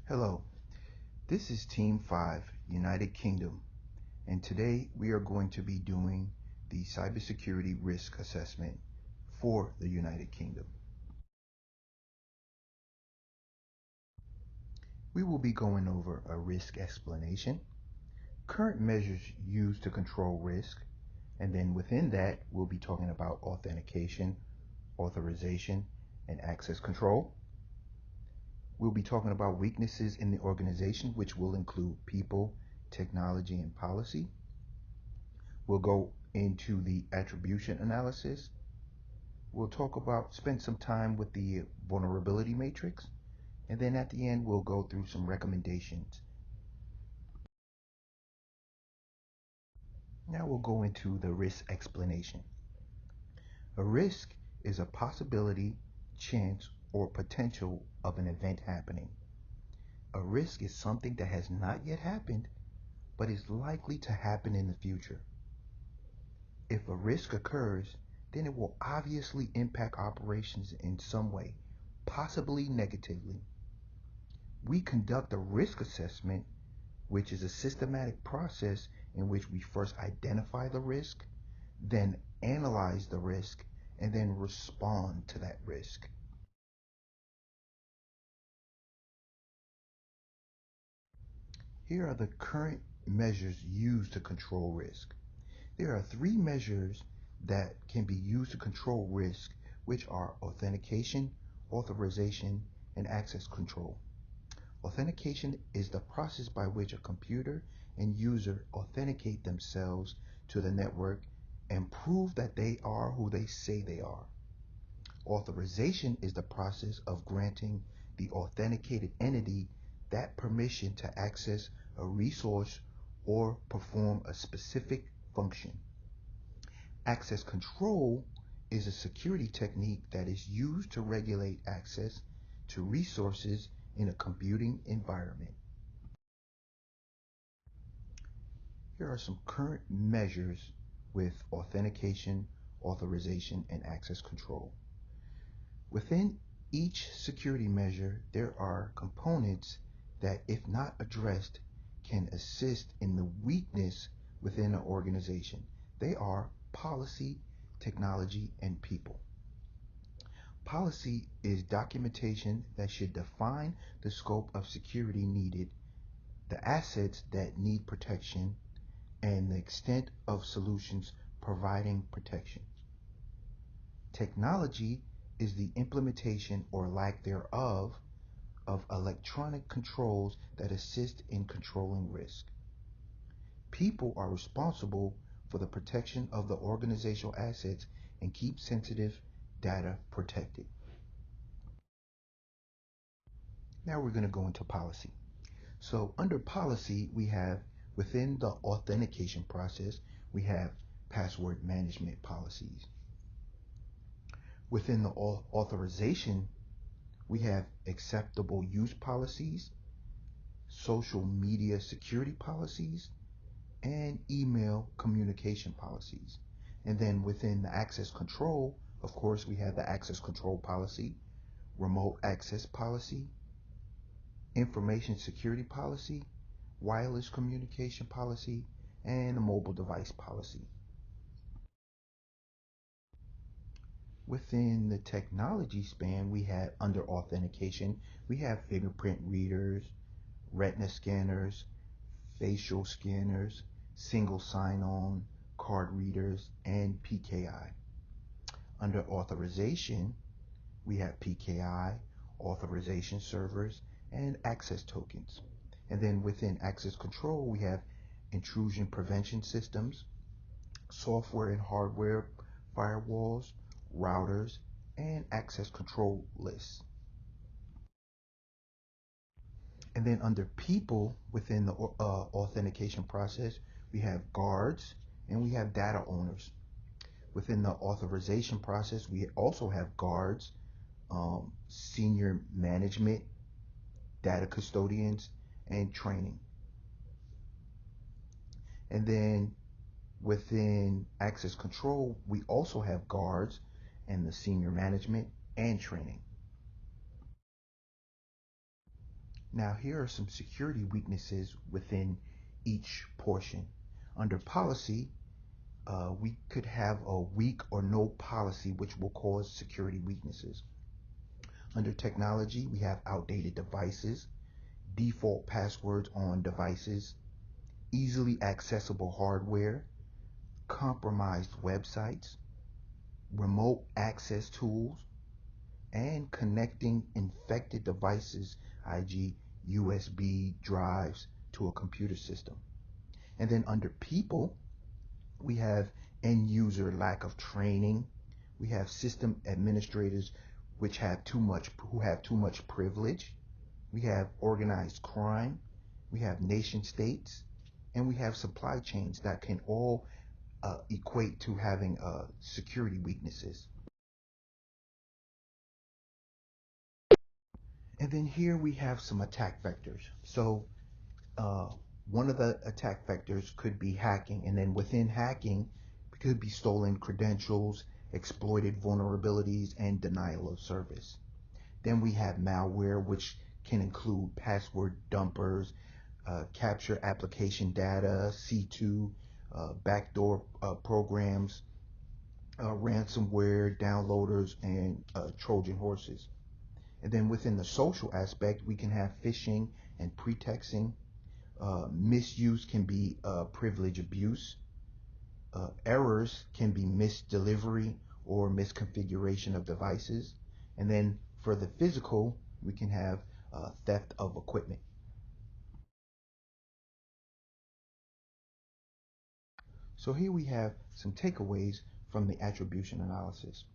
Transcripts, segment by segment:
Hello, this is Team 5, United Kingdom, and today we are going to be doing the cybersecurity risk assessment for the United Kingdom. We will be going over a risk explanation, current measures used to control risk, and then within that we'll be talking about authentication, authorization, and access control. We'll be talking about weaknesses in the organization, which will include people, technology, and policy. We'll go into the attribution analysis. We'll spend some time with the vulnerability matrix. And then at the end, we'll go through some recommendations. Now we'll go into the risk explanation. A risk is a possibility, chance, or potential of an event happening. A risk is something that has not yet happened, but is likely to happen in the future. If a risk occurs, then it will obviously impact operations in some way, possibly negatively. We conduct a risk assessment, which is a systematic process in which we first identify the risk, then analyze the risk, and then respond to that risk. Here are the current measures used to control risk. There are three measures that can be used to control risk, which are authentication, authorization, and access control. Authentication is the process by which a computer and user authenticate themselves to the network and prove that they are who they say they are. Authorization is the process of granting the authenticated entity that permission to access a resource or perform a specific function. Access control is a security technique that is used to regulate access to resources in a computing environment. Here are some current measures with authentication, authorization, and access control. Within each security measure, there are components that, if not addressed, can assist in the weakness within an organization. They are policy, technology, and people. Policy is documentation that should define the scope of security needed, the assets that need protection, and the extent of solutions providing protection. Technology is the implementation or lack thereof of electronic controls that assist in controlling risk. People are responsible for the protection of the organizational assets and keep sensitive data protected. Now we're going to go into policy. So under policy, we have within the authentication process, we have password management policies. Within the authorization, we have acceptable use policies, social media security policies, and email communication policies. And then within the access control, of course, we have the access control policy, remote access policy, information security policy, wireless communication policy, and a mobile device policy. Within the technology span, we have under authentication, we have fingerprint readers, retina scanners, facial scanners, single sign-on, card readers, and PKI. Under authorization, we have PKI, authorization servers, and access tokens. And then within access control, we have intrusion prevention systems, software and hardware firewalls, routers, and access control lists. And then under people within the authentication process, we have guards and we have data owners. Within the authorization process, we also have guards, senior management, data custodians, and training. And then within access control, we also have guards and the senior management and training. Now, here are some security weaknesses within each portion. Under policy, we could have a weak or no policy, which will cause security weaknesses. Under technology, we have outdated devices, default passwords on devices, easily accessible hardware, compromised websites, remote access tools, and connecting infected devices, e.g., USB drives, to a computer system. And then under people, we have end user lack of training. We have system administrators who have too much privilege. We have organized crime. We have nation states, and we have supply chains that can all equate to having security weaknesses. And then here we have some attack vectors. So uh, one of the attack vectors could be hacking, and then within hacking could be stolen credentials, exploited vulnerabilities, and denial of service. Then we have malware, which can include password dumpers, capture application data, C2, backdoor programs, ransomware, downloaders, and Trojan horses. And then within the social aspect, we can have phishing and pretexting. Misuse can be privilege abuse. Errors can be misdelivery or misconfiguration of devices. And then for the physical, we can have theft of equipment. So here we have some takeaways from the attribution analysis.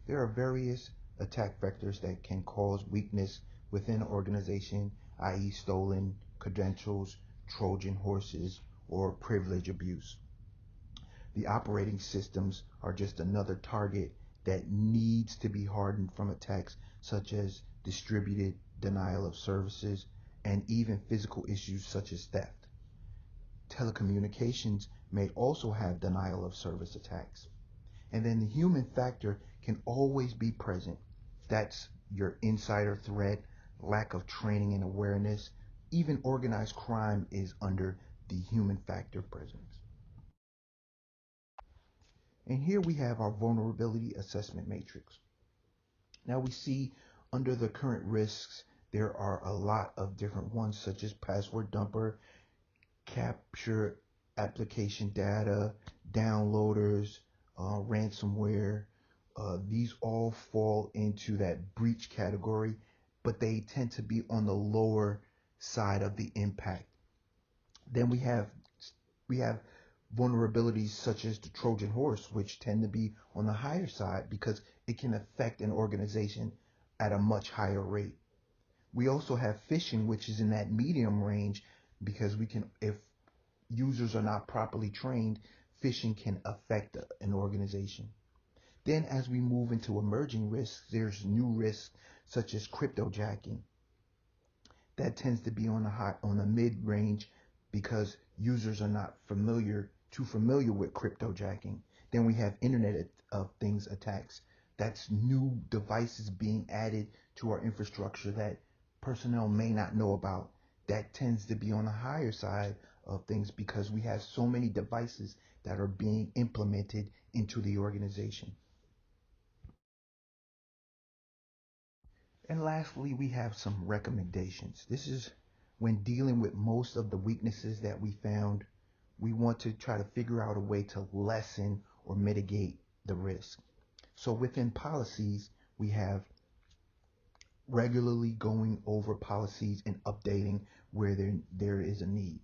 There are various attack vectors that can cause weakness within an organization, i.e. stolen credentials, Trojan horses, or privilege abuse. The operating systems are just another target that needs to be hardened from attacks such as distributed denial of services and even physical issues such as theft. Telecommunications may also have denial of service attacks. And then the human factor can always be present. That's your insider threat, lack of training and awareness. Even organized crime is under the human factor presence. And here we have our vulnerability assessment matrix. Now we see under the current risks, there are a lot of different ones such as password dumper, capture application data, downloaders, ransomware. These all fall into that breach category, but they tend to be on the lower side of the impact. Then we have vulnerabilities such as the Trojan horse, which tend to be on the higher side because it can affect an organization at a much higher rate. We also have phishing, which is in that medium range because if users are not properly trained, phishing can affect an organization. Then as we move into emerging risks, there's new risks such as cryptojacking. That tends to be on the mid range because users are not too familiar with cryptojacking. Then we have Internet of Things attacks. That's new devices being added to our infrastructure that personnel may not know about. That tends to be on the higher side of things because we have so many devices that are being implemented into the organization. And lastly, we have some recommendations. This is when dealing with most of the weaknesses that we found, we want to try to figure out a way to lessen or mitigate the risk. So within policies, we have regularly going over policies and updating where there is a need.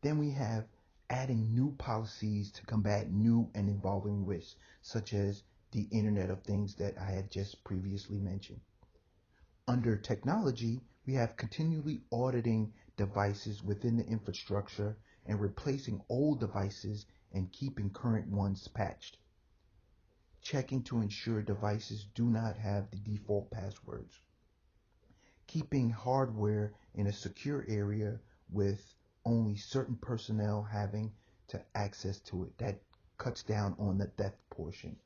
Then we have adding new policies to combat new and evolving risks, such as the Internet of Things that I had just previously mentioned. Under technology, we have continually auditing devices within the infrastructure and replacing old devices and keeping current ones patched. Checking to ensure devices do not have the default passwords. Keeping hardware in a secure area with only certain personnel having to access to it. That cuts down on the theft portion.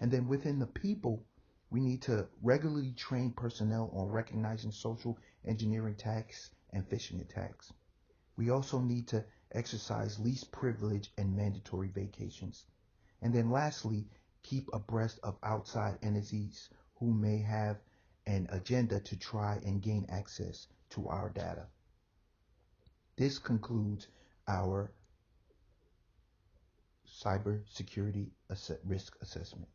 And then within the people, We need to regularly train personnel on recognizing social engineering attacks and phishing attacks. We also need to exercise least privilege and mandatory vacations. And then lastly, keep abreast of outside entities who may have an agenda to try and gain access to our data. This concludes our cybersecurity risk assessment.